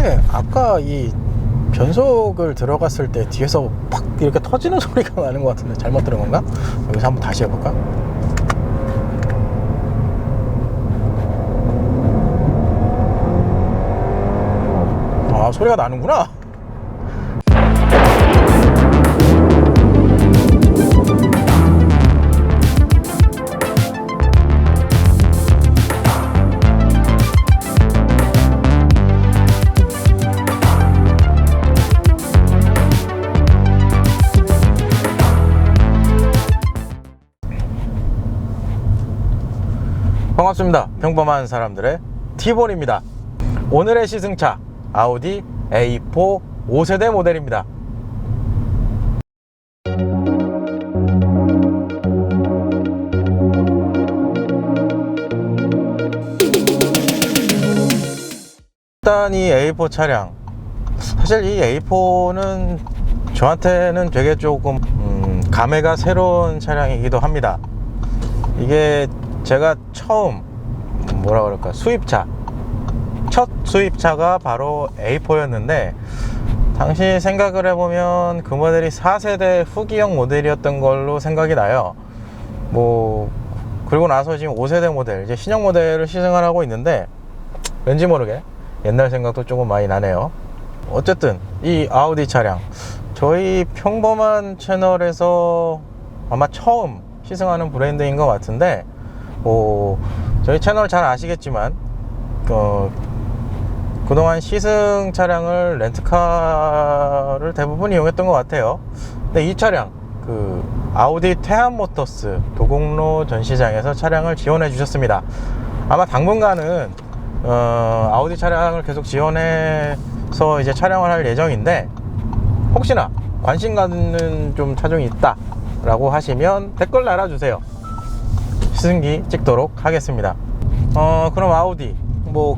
근데 아까 이 변속을 들어갔을 때 뒤에서 팍 이렇게 터지는 소리가 나는 것 같은데 잘못 들은 건가? 여기서 한번 다시 해볼까? 아, 소리가 나는구나. 반갑습니다. 평범한 사람들의 티본입니다. 오늘의 시승차 아우디 A4 5세대 모델입니다. 일단 이 A4 차량, 사실 이 A4는 저한테는 되게 조금 감회가 새로운 차량이기도 합니다. 이게 제가 처음 뭐라 그럴까, 첫 수입차가 바로 A4였는데 당시 생각을 해보면 그 모델이 4세대 후기형 모델이었던 걸로 생각이 나요. 그리고 나서 지금 5세대 모델, 이제 신형 모델을 시승을 하고 있는데 왠지 모르게 옛날 생각도 조금 많이 나네요. 어쨌든 이 아우디 차량, 저희 평범한 채널에서 아마 처음 시승하는 브랜드인 것 같은데, 저희 채널 잘 아시겠지만 그동안 시승 차량을 렌트카를 대부분 이용했던 것 같아요. 근데 이 차량, 아우디 태안모터스 도곡로 전시장에서 차량을 지원해 주셨습니다. 아마 당분간은 아우디 차량을 계속 지원해서 이제 촬영을 할 예정인데, 혹시나 관심 갖는 좀 차종이 있다 라고 하시면 댓글 달아주세요. 시승기 찍도록 하겠습니다. 그럼 아우디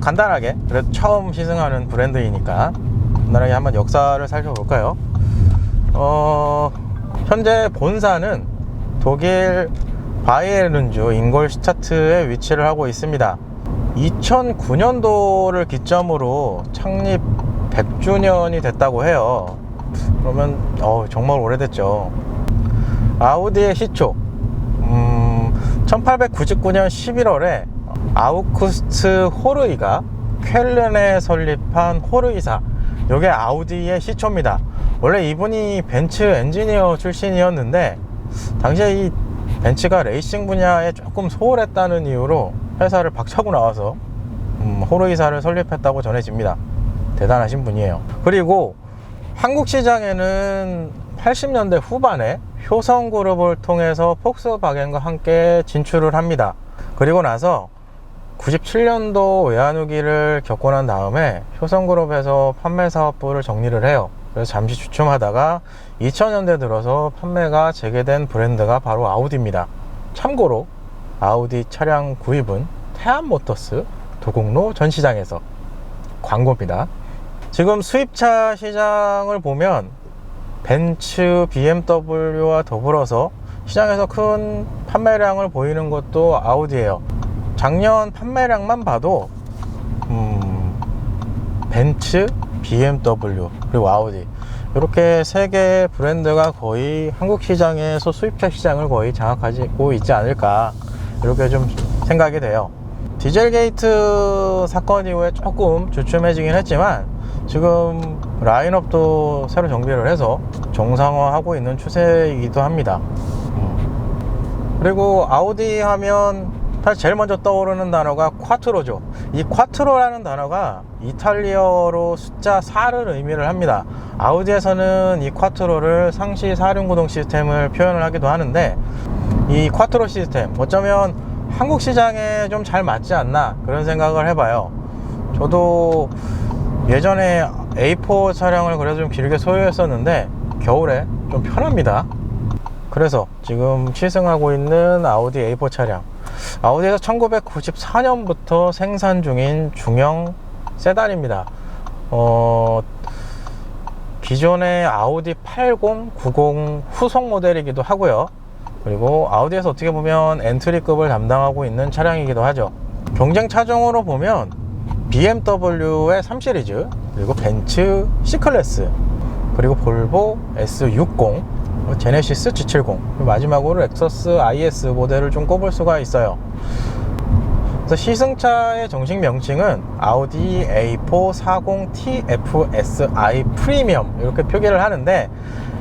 간단하게, 그래도 처음 시승하는 브랜드이니까 간단하게 한번 역사를 살펴볼까요? 현재 본사는 독일 바이에른주 잉골슈타트에 위치를 하고 있습니다. 2009년도를 기점으로 창립 100주년이 됐다고 해요. 그러면 정말 오래됐죠. 아우디의 시초, 1899년 11월에 아우구스트 호르이가 쾰른에 설립한 호르이사, 이게 아우디의 시초입니다. 원래 이분이 벤츠 엔지니어 출신이었는데 당시에 이 벤츠가 레이싱 분야에 조금 소홀했다는 이유로 회사를 박차고 나와서 호르이사를 설립했다고 전해집니다. 대단하신 분이에요. 그리고 한국 시장에는 80년대 후반에 효성그룹을 통해서 폭스바겐과 함께 진출을 합니다. 그리고 나서 97년도 외환위기를 겪고 난 다음에 효성그룹에서 판매 사업부를 정리를 해요. 그래서 잠시 주춤하다가 2000년대 들어서 판매가 재개된 브랜드가 바로 아우디입니다. 참고로 아우디 차량 구입은 태안모터스 도곡로 전시장에서 광고입니다. 지금 수입차 시장을 보면 벤츠, BMW와 더불어서 시장에서 큰 판매량을 보이는 것도 아우디예요. 작년 판매량만 봐도 벤츠, BMW 그리고 아우디, 이렇게 세 개의 브랜드가 거의 한국 시장에서 수입차 시장을 거의 장악하고 있지 않을까, 이렇게 좀 생각이 돼요. 디젤게이트 사건 이후에 조금 주춤해지긴 했지만 지금 라인업도 새로 정비를 해서 정상화하고 있는 추세이기도 합니다. 그리고 아우디 하면 사실 제일 먼저 떠오르는 단어가 콰트로죠. 이 콰트로라는 단어가 이탈리어로 숫자 4를 의미를 합니다. 아우디에서는 이 콰트로를 상시 4륜구동 시스템을 표현을 하기도 하는데, 이 콰트로 시스템 어쩌면 한국 시장에 좀 잘 맞지 않나, 그런 생각을 해봐요. 저도 예전에 A4 차량을 그래도 좀 길게 소유했었는데 겨울에 좀 편합니다. 그래서 지금 시승하고 있는 아우디 A4 차량, 아우디에서 1994년부터 생산 중인 중형 세단입니다. 기존의 아우디 80, 90 후속 모델이기도 하고요. 그리고 아우디에서 어떻게 보면 엔트리급을 담당하고 있는 차량이기도 하죠. 경쟁 차종으로 보면 BMW의 3시리즈, 그리고 벤츠 C클래스, 그리고 볼보 S60, 제네시스 G70, 마지막으로 렉서스 IS 모델을 좀 꼽을 수가 있어요. 그래서 시승차의 정식 명칭은 아우디 A4 40 TFSI 프리미엄 이렇게 표기를 하는데,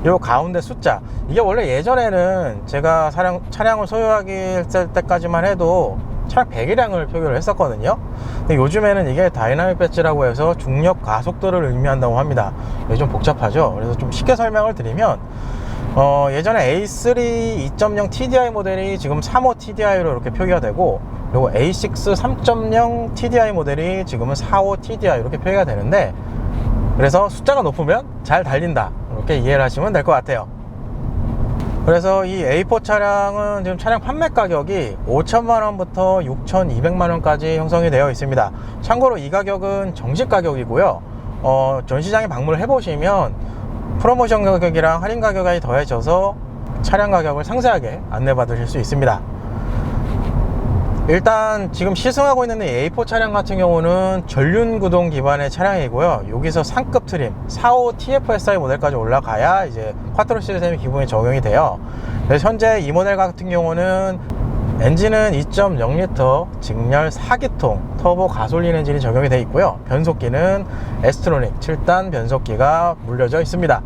요 가운데 숫자, 이게 원래 예전에는 제가 차량을 소유하기 했을 때까지만 해도 차량 배기량을 표기를 했었거든요. 근데 요즘에는 이게 다이나믹 배지라고 해서 중력 가속도를 의미한다고 합니다. 이게 좀 복잡하죠. 그래서 좀 쉽게 설명을 드리면, 예전에 A3 2.0 TDI 모델이 지금 3호 TDI로 이렇게 표기가 되고, 그리고 A6 3.0 TDI 모델이 지금은 4호 TDI 이렇게 표기가 되는데, 그래서 숫자가 높으면 잘 달린다, 이렇게 이해를 하시면 될 것 같아요. 그래서 이 A4 차량은 지금 차량 판매 가격이 5천만원부터 6,200만원까지 형성이 되어 있습니다. 참고로 이 가격은 정식 가격이고요. 전시장에 방문을 해보시면 프로모션 가격이랑 할인 가격이 더해져서 차량 가격을 상세하게 안내 받으실 수 있습니다. 일단 지금 시승하고 있는 이 A4 차량 같은 경우는 전륜 구동 기반의 차량이고요. 여기서 상급 트림 45 TFSI 모델까지 올라가야 이제 쿼트로 시스템이 기본에 적용이 돼요. 그래서 현재 이 모델 같은 경우는 엔진은 2.0L 직렬 4기통 터보 가솔린 엔진이 적용이 되어 있고요. 변속기는 에스트로닉 7단 변속기가 물려져 있습니다.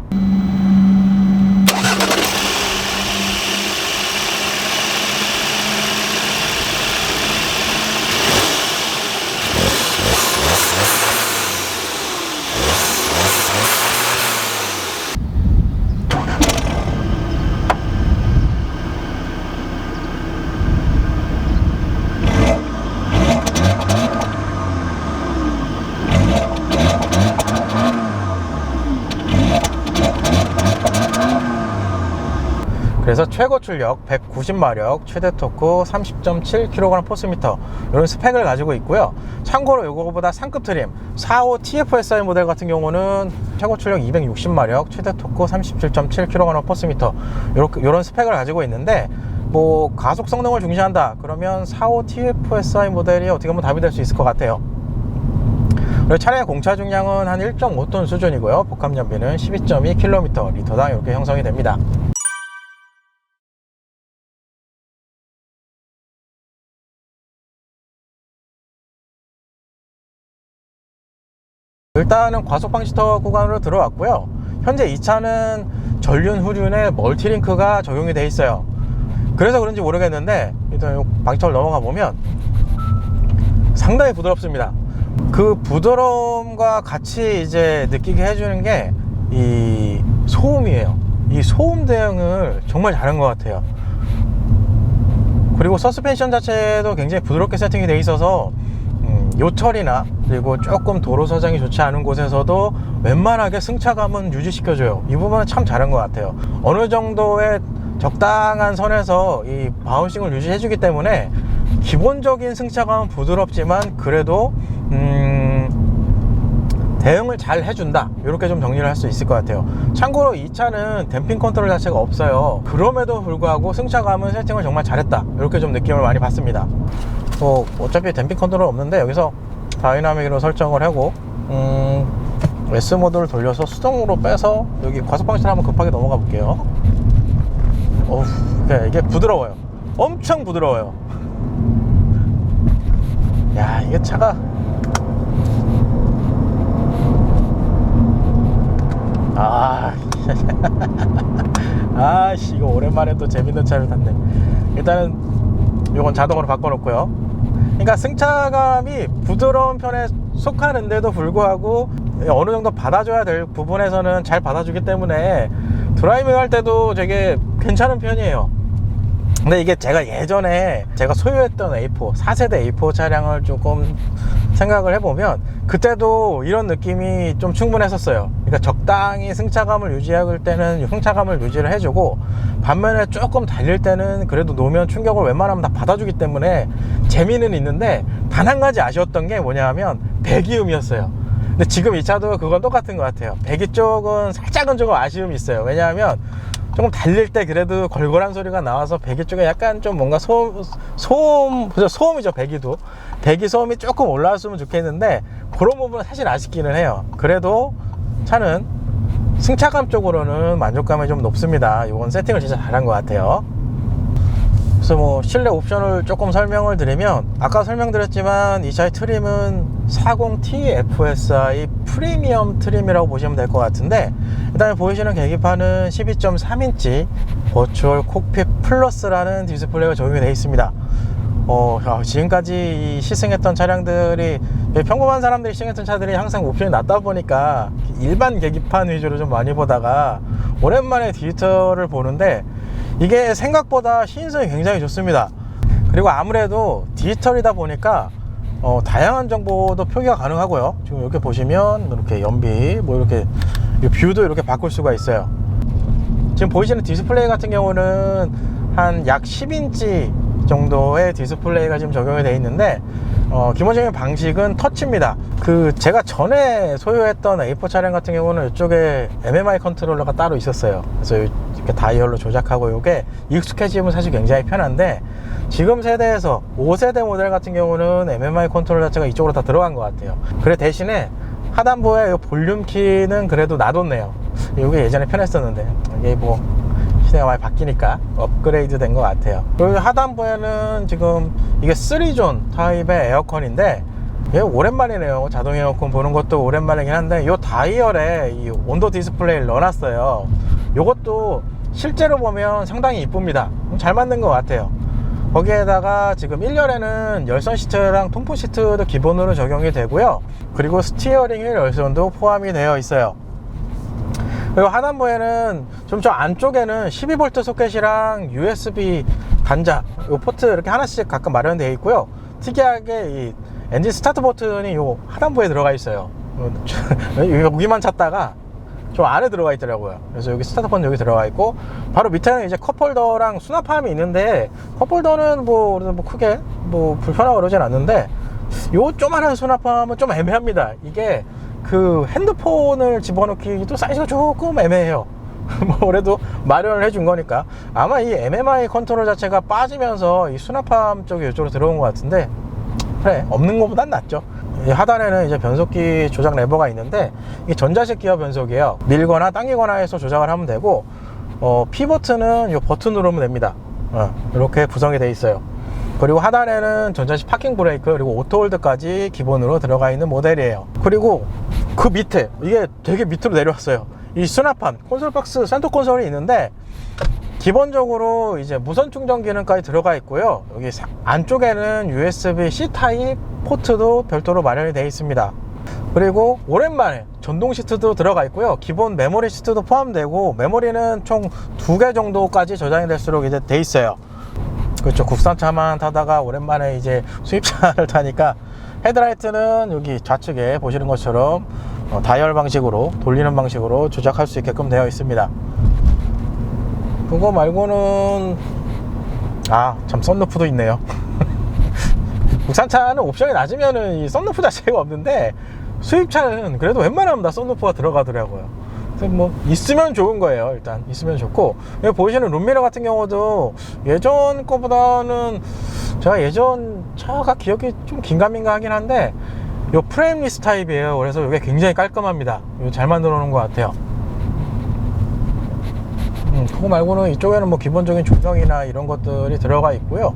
그래서 최고 출력 190마력, 최대 토크 30.7kg/ms 이런 스펙을 가지고 있고요. 참고로 이거보다 상급 트림 45 TFSI 모델 같은 경우는 최고 출력 260마력, 최대 토크 37.7kg/ms 이런 스펙을 가지고 있는데, 뭐 가속 성능을 중시한다 그러면 45 TFSI 모델이 어떻게 보면 답이 될 수 있을 것 같아요. 그리고 차량의 공차 중량은 한 1.5톤 수준이고요. 복합 연비는 12.2km 리터당 이렇게 형성이 됩니다. 일단은 과속 방지턱 구간으로 들어왔고요. 현재 이 차는 전륜 후륜에 멀티링크가 적용이 되어 있어요. 그래서 그런지 모르겠는데 일단 방지턱을 넘어가 보면 상당히 부드럽습니다. 그 부드러움과 같이 이제 느끼게 해주는 게 이 소음이에요. 이 소음 대응을 정말 잘한 것 같아요. 그리고 서스펜션 자체도 굉장히 부드럽게 세팅이 되어 있어서 요철이나 그리고 조금 도로 사정이 좋지 않은 곳에서도 웬만하게 승차감은 유지시켜줘요. 이 부분은 참 잘한 것 같아요. 어느 정도의 적당한 선에서 이 바운싱을 유지해주기 때문에 기본적인 승차감은 부드럽지만 그래도 대응을 잘 해준다, 이렇게 좀 정리를 할 수 있을 것 같아요. 참고로 이 차는 댐핑 컨트롤 자체가 없어요. 그럼에도 불구하고 승차감은 세팅을 정말 잘했다, 이렇게 좀 느낌을 많이 받습니다. 어차피 댐핑 컨트롤 없는데 여기서 다이나믹으로 설정을 하고 S 모드를 돌려서 수동으로 빼서 여기 과속 방지턱 한번 급하게 넘어가 볼게요. 이게 부드러워요. 엄청 부드러워요. 야, 이게 차가 아씨, 이거 오랜만에 또 재밌는 차를 탔네. 일단은 이건 자동으로 바꿔놓고요. 그러니까 승차감이 부드러운 편에 속하는데도 불구하고 어느 정도 받아줘야 될 부분에서는 잘 받아주기 때문에 드라이빙 할 때도 되게 괜찮은 편이에요. 근데 이게 제가 예전에 제가 소유했던 A4 4세대 A4 차량을 조금 생각을 해보면 그때도 이런 느낌이 좀 충분했었어요. 그러니까 적당히 승차감을 유지할 때는 승차감을 유지를 해주고, 반면에 조금 달릴 때는 그래도 노면 충격을 웬만하면 다 받아주기 때문에 재미는 있는데, 단 한 가지 아쉬웠던 게 뭐냐면 배기음이었어요. 근데 지금 이 차도 그건 똑같은 것 같아요. 배기 쪽은 살짝은 조금 아쉬움이 있어요. 왜냐하면 조금 달릴 때 그래도 걸걸한 소리가 나와서 배기 쪽에 약간 좀 뭔가 소음이죠. 배기 소음이 조금 올라왔으면 좋겠는데 그런 부분은 사실 아쉽기는 해요. 그래도 차는 승차감 쪽으로는 만족감이 좀 높습니다. 이건 세팅을 진짜 잘한 것 같아요. 그래서 뭐 실내 옵션을 조금 설명을 드리면, 아까 설명드렸지만 이 차의 트림은 40TFSI 프리미엄 트림이라고 보시면 될 것 같은데, 일단 보이시는 계기판은 12.3인치 버추얼 콕핏 플러스라는 디스플레이가 적용이 되어 있습니다. 지금까지 시승했던 차량들이, 평범한 사람들이 시승했던 차들이 항상 옵션이 낮다 보니까 일반 계기판 위주로 좀 많이 보다가 오랜만에 디지털을 보는데 이게 생각보다 시인성이 굉장히 좋습니다. 그리고 아무래도 디지털이다 보니까 다양한 정보도 표기가 가능하고요. 지금 이렇게 보시면 이렇게 연비, 뭐 이렇게 뷰도 이렇게 바꿀 수가 있어요. 지금 보이시는 디스플레이 같은 경우는 한 약 10인치 정도의 디스플레이가 지금 적용이 되어 있는데, 기본적인 방식은 터치입니다. 제가 전에 소유했던 A4 차량 같은 경우는 이쪽에 MMI 컨트롤러가 따로 있었어요. 그래서 이렇게 다이얼로 조작하고, 이게 익숙해지면 사실 굉장히 편한데, 지금 세대에서 5세대 모델 같은 경우는 MMI 컨트롤 자체가 이쪽으로 다 들어간 것 같아요. 그래 대신에 하단부에 이 볼륨 키는 그래도 놔뒀네요. 이게 예전에 편했었는데 이게 뭐 시대가 많이 바뀌니까 업그레이드 된 것 같아요. 그리고 하단부에는 지금 이게 3존 타입의 에어컨인데, 이게 오랜만이네요. 자동 에어컨 보는 것도 오랜만이긴 한데, 이 다이얼에 이 온도 디스플레이를 넣어놨어요. 이것도 실제로 보면 상당히 이쁩니다. 잘 만든 것 같아요. 거기에다가 지금 1열에는 열선 시트랑 통풍 시트도 기본으로 적용이 되고요. 그리고 스티어링 휠 열선도 포함이 되어 있어요. 그리고 하단부에는 좀 저 안쪽에는 12V 소켓이랑 USB 단자, 요 포트 이렇게 하나씩 각각 마련되어 있고요. 특이하게 이 엔진 스타트 버튼이 요 하단부에 들어가 있어요. 여기만 찾다가 저 안에 들어가 있더라고요. 그래서 여기 스타트 버튼 여기 들어가 있고, 바로 밑에는 이제 컵홀더랑 수납함이 있는데, 컵홀더는 뭐 크게 뭐 불편하고 그러진 않는데, 요 조그만한 수납함은 좀 애매합니다. 이게 핸드폰을 집어넣기도 사이즈가 조금 애매해요. 뭐 그래도 마련을 해준 거니까. 아마 이 MMI 컨트롤 자체가 빠지면서 이 수납함 쪽이 이쪽으로 들어온 것 같은데, 그래, 없는 것보단 낫죠. 이 하단에는 이제 변속기 조작 레버가 있는데, 이게 전자식 기어 변속이에요. 밀거나 당기거나 해서 조작을 하면 되고, P 버튼은 이 버튼 누르면 됩니다. 이렇게 구성이 되어 있어요. 그리고 하단에는 전자식 파킹 브레이크, 그리고 오토홀드까지 기본으로 들어가 있는 모델이에요. 그리고 그 밑에, 이게 되게 밑으로 내려왔어요. 이 수납함, 콘솔 박스, 센터 콘솔이 있는데, 기본적으로 이제 무선 충전 기능까지 들어가 있고요. 여기 안쪽에는 USB-C 타입 포트도 별도로 마련이 되어 있습니다. 그리고 오랜만에 전동 시트도 들어가 있고요. 기본 메모리 시트도 포함되고, 메모리는 총 2개 정도까지 저장이 될수록 이제 돼 있어요. 그렇죠. 국산차만 타다가 오랜만에 이제 수입차를 타니까, 헤드라이트는 여기 좌측에 보시는 것처럼 다이얼 방식으로, 돌리는 방식으로 조작할 수 있게끔 되어 있습니다. 그거 말고는 참 썬루프도 있네요. 국산차는 옵션이 낮으면은 이 썬루프 자체가 없는데, 수입차는 그래도 웬만하면 다 썬루프가 들어가더라고요. 그래서 뭐 있으면 좋은 거예요. 일단 있으면 좋고, 여기 보이시는 룸미러 같은 경우도 예전 거보다는, 제가 예전 차가 기억이 좀 긴가민가 하긴 한데, 요 프레임리스 타입이에요. 그래서 이게 굉장히 깔끔합니다. 이거 잘 만들어 놓은 것 같아요. 그거 말고는 이쪽에는 뭐 기본적인 조명이나 이런 것들이 들어가 있고요.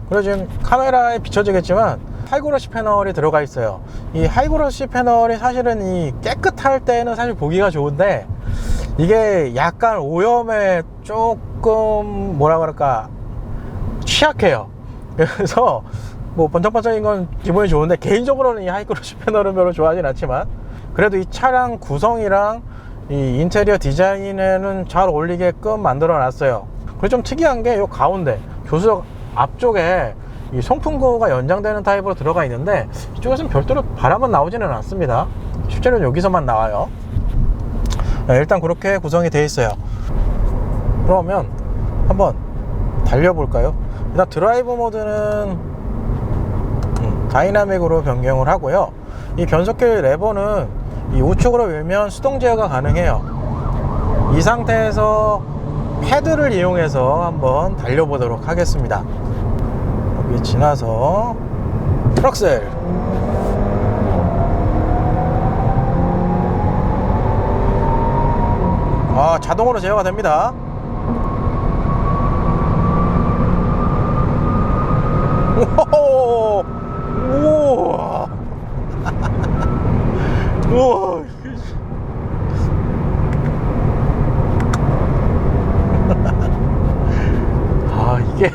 그리고 지금 카메라에 비춰지겠지만 하이그로시 패널이 들어가 있어요. 이 하이그로시 패널이 사실은 이 깨끗할 때는 사실 보기가 좋은데, 이게 약간 오염에 조금 뭐라 그럴까 취약해요. 그래서 뭐 번쩍번쩍인 건 기분이 좋은데, 개인적으로는 이 하이그로시 패널은 별로 좋아하진 않지만, 그래도 이 차량 구성이랑 이 인테리어 디자인에는 잘 어울리게끔 만들어 놨어요. 그리고 좀 특이한 게 이 가운데 조수석 앞쪽에 이 송풍구가 연장되는 타입으로 들어가 있는데, 이쪽에서는 별도로 바람은 나오지는 않습니다. 실제로는 여기서만 나와요. 일단 그렇게 구성이 되어 있어요. 그러면 한번 달려볼까요? 일단 드라이브 모드는 다이나믹으로 변경을 하고요. 이 변속기 레버는 이 우측으로 밀면 수동 제어가 가능해요. 이 상태에서 패드를 이용해서 한번 달려보도록 하겠습니다. 여기 지나서 트럭셀. 자동으로 제어가 됩니다. 우와. 우와. 이게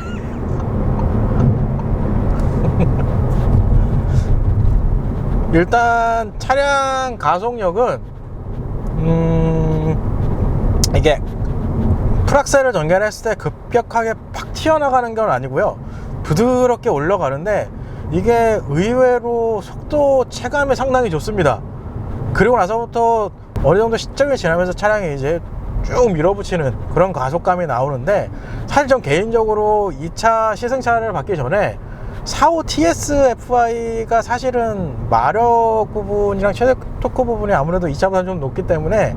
일단 차량 가속력은 이게 풀악셀을 전개했을 때 급격하게 팍 튀어나가는 건 아니고요, 부드럽게 올라가는데 이게 의외로 속도 체감이 상당히 좋습니다. 그리고 나서부터 어느 정도 시점이 지나면서 차량이 이제 쭉 밀어붙이는 그런 가속감이 나오는데, 사실 전 개인적으로 2차 시승차를 받기 전에 45 TS-FI가 사실은 마력 부분이랑 최대 토크 부분이 아무래도 2차보다 좀 높기 때문에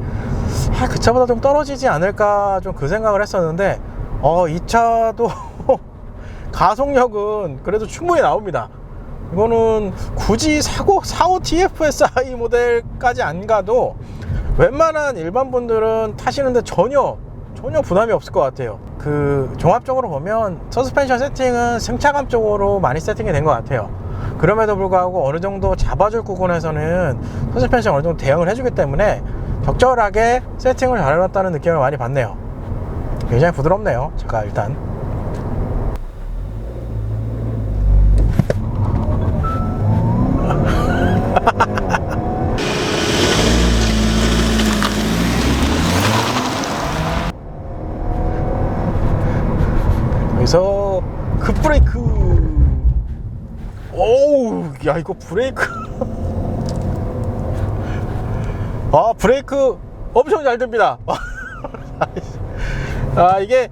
그 차보다 좀 떨어지지 않을까 좀 그 생각을 했었는데, 2차도 가속력은 그래도 충분히 나옵니다. 이거는 굳이 45 TFSI 모델까지 안 가도 웬만한 일반 분들은 타시는데 전혀 부담이 없을 것 같아요. 그 종합적으로 보면 서스펜션 세팅은 승차감 쪽으로 많이 세팅이 된 것 같아요. 그럼에도 불구하고 어느 정도 잡아줄 구간에서는 서스펜션 어느 정도 대응을 해주기 때문에 적절하게 세팅을 잘 해놨다는 느낌을 많이 받네요. 굉장히 부드럽네요. 제가 일단 여기서 급브레이크. 오우, 야, 이거 브레이크 브레이크 엄청 잘 됩니다. 이게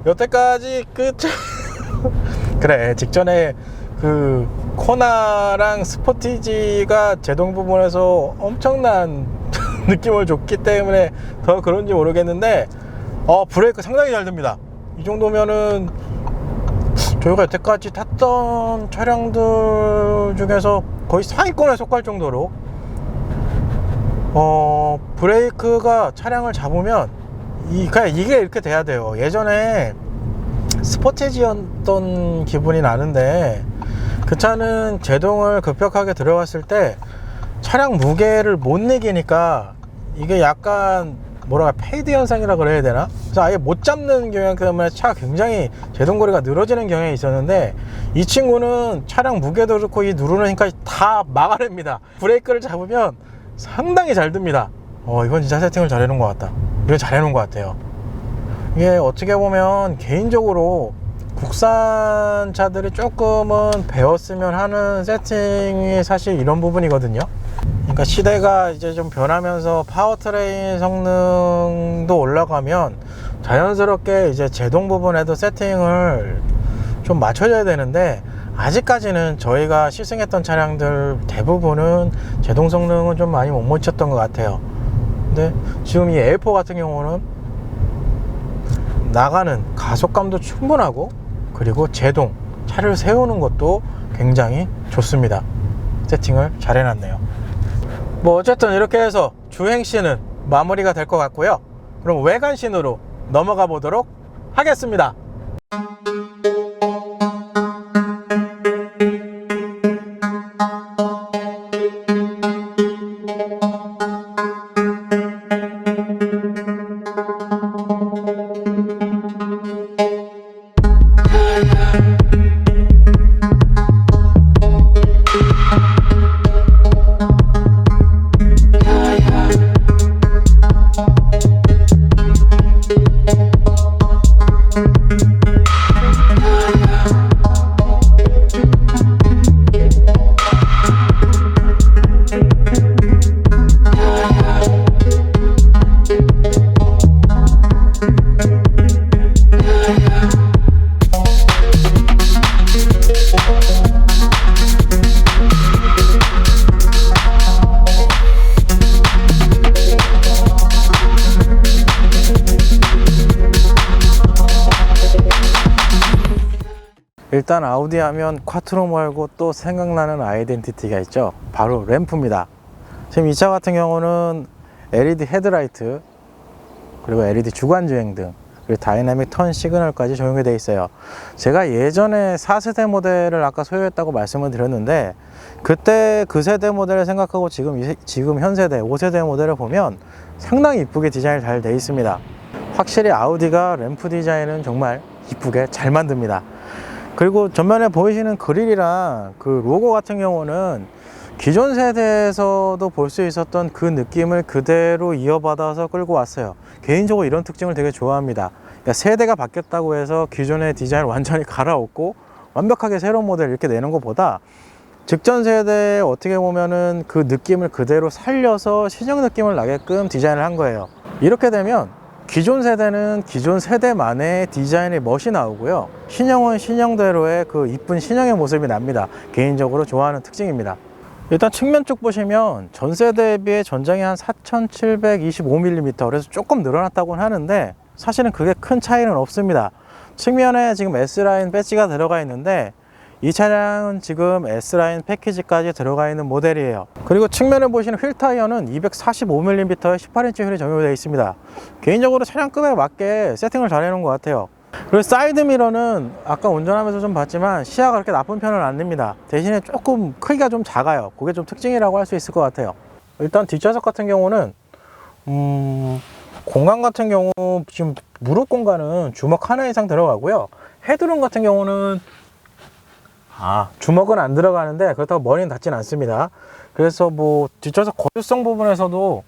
여태까지 그래, 직전에 그 코나랑 스포티지가 제동 부분에서 엄청난 느낌을 줬기 때문에 더 그런지 모르겠는데 브레이크 상당히 잘 됩니다. 이 정도면은 저희가 여태까지 탔던 차량들 중에서 거의 상위권에 속할 정도로 브레이크가 차량을 잡으면 그냥 이게 이렇게 돼야 돼요. 예전에 스포티지였던 기분이 나는데, 그 차는 제동을 급격하게 들어갔을 때 차량 무게를 못 내기니까 이게 약간 페이드 현상이라 그래야 되나? 그래서 아예 못 잡는 경향 때문에 차가 굉장히 제동거리가 늘어지는 경향이 있었는데, 이 친구는 차량 무게도 그렇고 이 누르는 힘까지 다 막아냅니다. 브레이크를 잡으면 상당히 잘 듭니다. 이건 진짜 세팅을 잘 해놓은 것 같다. 이건 잘 해놓은 것 같아요. 이게 어떻게 보면 개인적으로 국산 차들이 조금은 배웠으면 하는 세팅이 사실 이런 부분이거든요. 그러니까 시대가 이제 좀 변하면서 파워트레인 성능도 올라가면 자연스럽게 이제 제동 부분에도 세팅을 좀 맞춰줘야 되는데, 아직까지는 저희가 시승했던 차량들 대부분은 제동 성능은 좀 많이 못 미쳤던 것 같아요. 근데 지금 이 A4 같은 경우는 나가는 가속감도 충분하고, 그리고 제동, 차를 세우는 것도 굉장히 좋습니다. 세팅을 잘 해놨네요. 어쨌든 이렇게 해서 주행씬은 마무리가 될 것 같고요. 그럼 외관씬으로 넘어가 보도록 하겠습니다. 일단 아우디 하면 콰트로 말고 또 생각나는 아이덴티티가 있죠. 바로 램프입니다. 지금 이 차 같은 경우는 LED 헤드라이트, 그리고 LED 주간주행등, 그리고 다이나믹 턴 시그널까지 적용이 되어 있어요. 제가 예전에 4세대 모델을 아까 소유했다고 말씀을 드렸는데, 그때 그 세대 모델을 생각하고 지금 현 세대 5세대 모델을 보면 상당히 이쁘게 디자인이 잘 되어 있습니다. 확실히 아우디가 램프 디자인은 정말 이쁘게 잘 만듭니다. 그리고 전면에 보이시는 그릴이랑 그 로고 같은 경우는 기존 세대에서도 볼 수 있었던 그 느낌을 그대로 이어받아서 끌고 왔어요. 개인적으로 이런 특징을 되게 좋아합니다. 그러니까 세대가 바뀌었다고 해서 기존의 디자인을 완전히 갈아엎고 완벽하게 새로운 모델 이렇게 내는 것보다 직전 세대에 어떻게 보면은 그 느낌을 그대로 살려서 신형 느낌을 나게끔 디자인을 한 거예요. 이렇게 되면 기존 세대는 기존 세대만의 디자인의 멋이 나오고요, 신형은 신형대로의 그 이쁜 신형의 모습이 납니다. 개인적으로 좋아하는 특징입니다. 일단 측면 쪽 보시면 전 세대에 비해 전장이 한 4725mm, 그래서 조금 늘어났다고는 하는데 사실은 그게 큰 차이는 없습니다. 측면에 지금 S라인 배지가 들어가 있는데 이 차량은 지금 S라인 패키지까지 들어가 있는 모델이에요. 그리고 측면에 보시는 휠 타이어는 245mm의 18인치 휠이 적용되어 있습니다. 개인적으로 차량급에 맞게 세팅을 잘 해놓은 것 같아요. 그리고 사이드 미러는 아까 운전하면서 좀 봤지만 시야가 그렇게 나쁜 편은 아닙니다. 대신에 조금 크기가 좀 작아요. 그게 좀 특징이라고 할 수 있을 것 같아요. 일단 뒷좌석 같은 경우는 공간 같은 경우 지금 무릎 공간은 주먹 하나 이상 들어가고요. 헤드룸 같은 경우는 주먹은 안 들어가는데 그렇다고 머리는 닿진 않습니다. 그래서 뭐 뒷좌석 거주성 부분에서도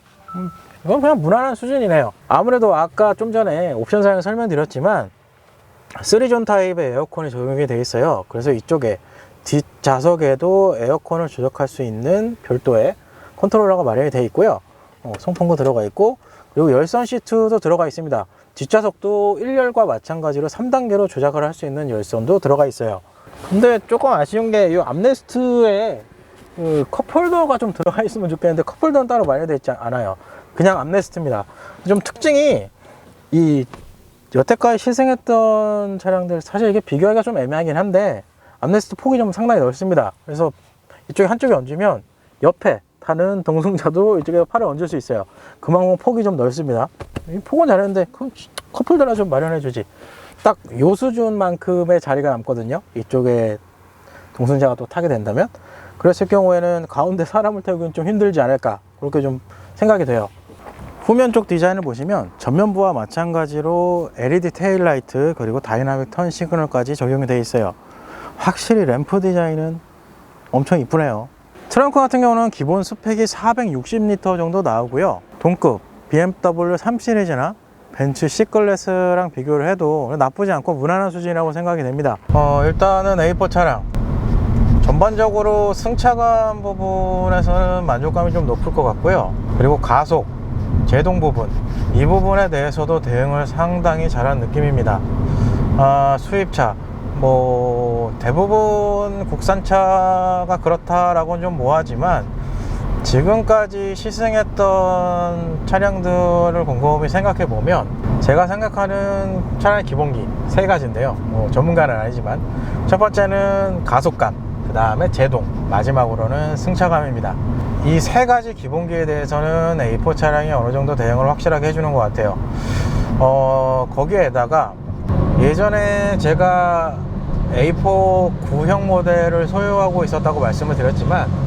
이건 그냥 무난한 수준이네요. 아무래도 아까 좀 전에 옵션 사양 설명드렸지만 3존 타입의 에어컨이 적용이 되어 있어요. 그래서 이쪽에 뒷좌석에도 에어컨을 조작할 수 있는 별도의 컨트롤러가 마련이 되어 있고요. 송풍구 들어가 있고, 그리고 열선 시트도 들어가 있습니다. 뒷좌석도 1열과 마찬가지로 3단계로 조작을 할 수 있는 열선도 들어가 있어요. 근데 조금 아쉬운 게 이 암레스트에 그 컵홀더가 좀 들어가 있으면 좋겠는데 컵홀더는 따로 마련되어 있지 않아요. 그냥 암레스트입니다. 좀 특징이 이 여태까지 시승했던 차량들 사실 이게 비교하기가 좀 애매하긴 한데 암레스트 폭이 좀 상당히 넓습니다. 그래서 이쪽에 한쪽에 얹으면 옆에 타는 동승자도 이쪽에 팔을 얹을 수 있어요. 그만큼 폭이 좀 넓습니다. 이 폭은 잘했는데 컵홀더나 좀 마련해 주지. 딱 요 수준만큼의 자리가 남거든요. 이쪽에 동승자가 또 타게 된다면. 그랬을 경우에는 가운데 사람을 태우기는 좀 힘들지 않을까, 그렇게 좀 생각이 돼요. 후면 쪽 디자인을 보시면 전면부와 마찬가지로 LED 테일라이트 그리고 다이나믹 턴 시그널까지 적용이 되어 있어요. 확실히 램프 디자인은 엄청 이쁘네요. 트렁크 같은 경우는 기본 스펙이 460L 정도 나오고요. 동급 BMW 3 시리즈나 벤츠 C클래스랑 비교를 해도 나쁘지 않고 무난한 수준이라고 생각이 됩니다. 일단은 A4 차량 전반적으로 승차감 부분에서는 만족감이 좀 높을 것 같고요. 그리고 가속, 제동 부분, 이 부분에 대해서도 대응을 상당히 잘한 느낌입니다. 수입차, 뭐 대부분 국산차가 그렇다라고는 좀 뭐하지만 지금까지 시승했던 차량들을 곰곰이 생각해 보면 제가 생각하는 차량의 기본기 세 가지인데요. 전문가는 아니지만 첫 번째는 가속감, 그 다음에 제동, 마지막으로는 승차감입니다. 이 세 가지 기본기에 대해서는 A4 차량이 어느 정도 대응을 확실하게 해주는 것 같아요. 거기에다가 예전에 제가 A4 9형 모델을 소유하고 있었다고 말씀을 드렸지만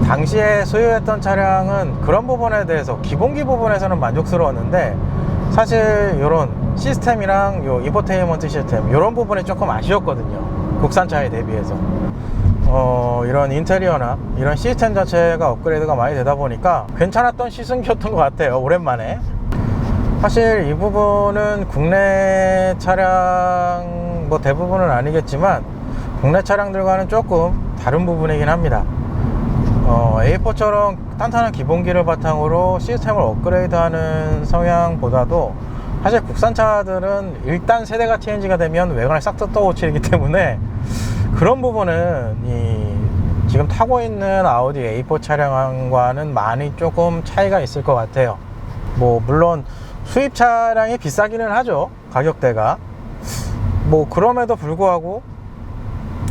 당시에 소유했던 차량은 그런 부분에 대해서 기본기 부분에서는 만족스러웠는데 사실 이런 시스템이랑 요 인포테인먼트 시스템 이런 부분이 조금 아쉬웠거든요. 국산차에 대비해서. 이런 인테리어나 이런 시스템 자체가 업그레이드가 많이 되다 보니까 괜찮았던 시승기였던 것 같아요. 오랜만에. 사실 이 부분은 국내 차량 뭐 대부분은 아니겠지만 국내 차량들과는 조금 다른 부분이긴 합니다. A4처럼 탄탄한 기본기를 바탕으로 시스템을 업그레이드하는 성향보다도 사실 국산차들은 일단 세대가 TNG가 되면 외관을 싹 뜯어고치기 때문에 그런 부분은 지금 타고 있는 아우디 A4 차량과는 많이 조금 차이가 있을 것 같아요. 뭐 물론 수입 차량이 비싸기는 하죠. 가격대가. 뭐 그럼에도 불구하고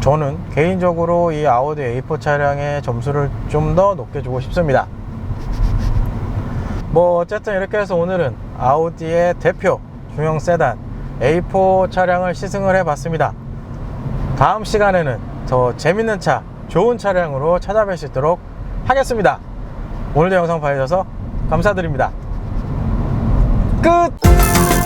저는 개인적으로 이 아우디 A4 차량의 점수를 좀 더 높게 주고 싶습니다. 뭐 어쨌든 이렇게 해서 오늘은 아우디의 대표 중형 세단 A4 차량을 시승을 해 봤습니다. 다음 시간에는 더 재밌는 차, 좋은 차량으로 찾아뵐 수 있도록 하겠습니다. 오늘도 영상 봐주셔서 감사드립니다. 끝!